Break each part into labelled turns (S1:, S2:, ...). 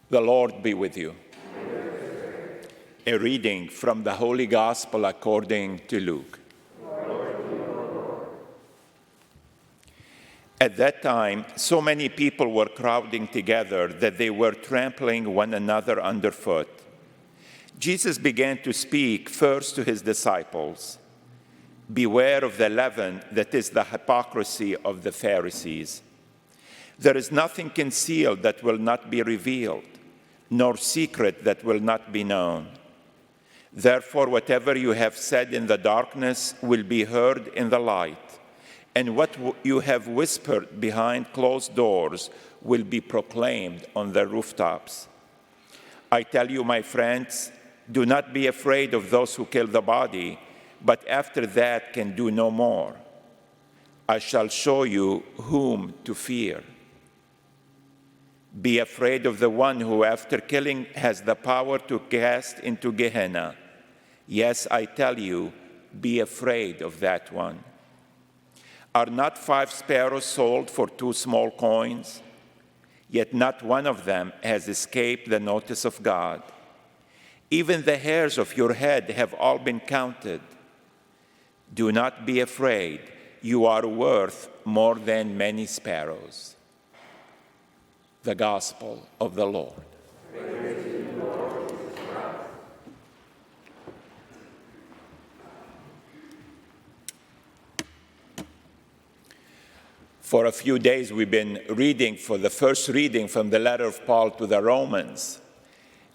S1: The Lord be with you. A reading from the Holy Gospel according to Luke. At that time, so many people were crowding together that they were trampling one another underfoot. Jesus began to speak first to his disciples. Beware of the leaven that is the hypocrisy of the Pharisees. There is nothing concealed that will not be revealed, nor secret that will not be known. Therefore, whatever you have said in the darkness will be heard in the light, and what you have whispered behind closed doors will be proclaimed on the rooftops. I tell you, my friends, do not be afraid of those who kill the body, but after that can do no more. I shall show you whom to fear. Be afraid of the one who, after killing, has the power to cast into Gehenna. Yes, I tell you, be afraid of that one. Are not 5 sparrows sold for 2 small coins? Yet not one of them has escaped the notice of God. Even the hairs of your head have all been counted. Do not be afraid. You are worth more than many sparrows. The Gospel of the Lord.
S2: Praise to you, Lord Jesus Christ.
S1: For a few days, we've been reading for the first reading from the letter of Paul to the Romans.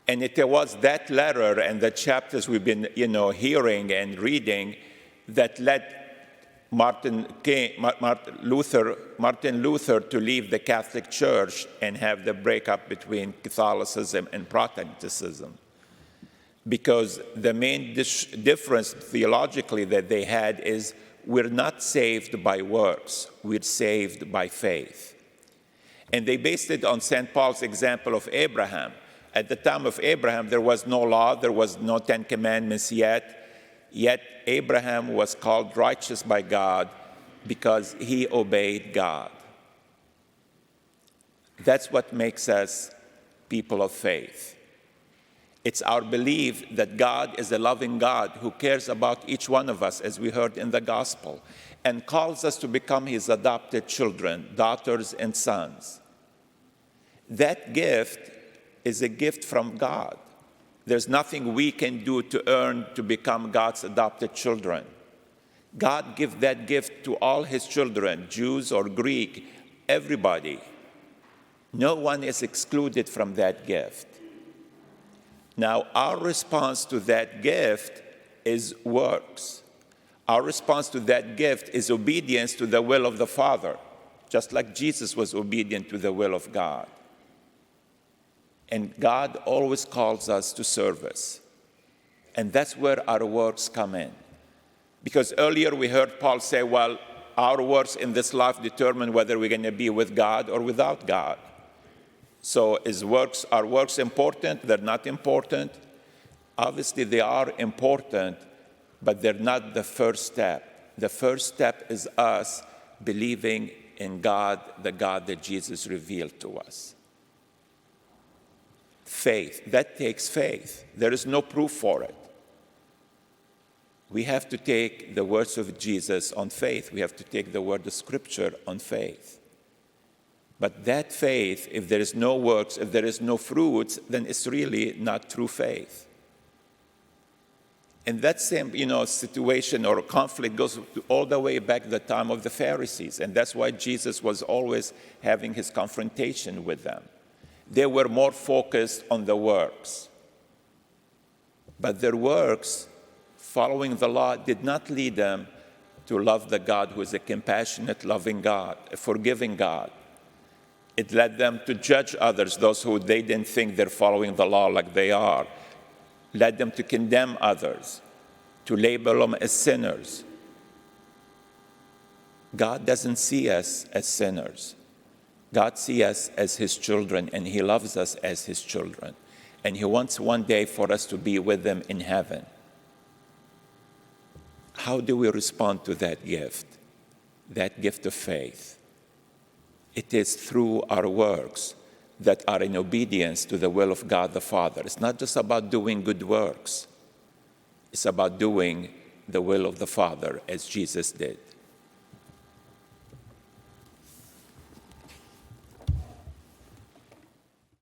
S1: And it was that letter and the chapters we've been, hearing and reading that led Martin Luther to leave the Catholic Church and have the breakup between Catholicism and Protestantism. Because the main difference theologically that they had is we're not saved by works, we're saved by faith. And they based it on St. Paul's example of Abraham. At the time of Abraham, there was no law, there was no 10 Commandments yet Abraham was called righteous by God because he obeyed God. That's what makes us people of faith. It's our belief that God is a loving God who cares about each one of us, as we heard in the gospel, and calls us to become his adopted children, daughters and sons. That gift is a gift from God. There's nothing we can do to earn to become God's adopted children. God gives that gift to all his children, Jews or Greek, everybody. No one is excluded from that gift. Now, our response to that gift is works. Our response to that gift is obedience to the will of the Father, just like Jesus was obedient to the will of God. And God always calls us to service. And that's where our works come in. Because earlier we heard Paul say, well, our works in this life determine whether we're going to be with God or without God. So are works important? They're not important. Obviously, they are important, but they're not the first step. The first step is us believing in God, the God that Jesus revealed to us. Faith, that takes faith. There is no proof for it. We have to take the words of Jesus on faith. We have to take the word of Scripture on faith. But that faith, if there is no works, if there is no fruits, then it's really not true faith. And that same, situation or conflict goes all the way back to the time of the Pharisees. And that's why Jesus was always having his confrontation with them. They were more focused on the works. But their works, following the law, did not lead them to love the God who is a compassionate, loving God, a forgiving God. It led them to judge others, those who they didn't think they're following the law like they are. Led them to condemn others, to label them as sinners. God doesn't see us as sinners. God sees us as his children, and he loves us as his children. And he wants one day for us to be with him in heaven. How do we respond to that gift of faith? It is through our works. that are in obedience to the will of God the Father. It's not just about doing good works. It's about doing the will of the Father as Jesus did.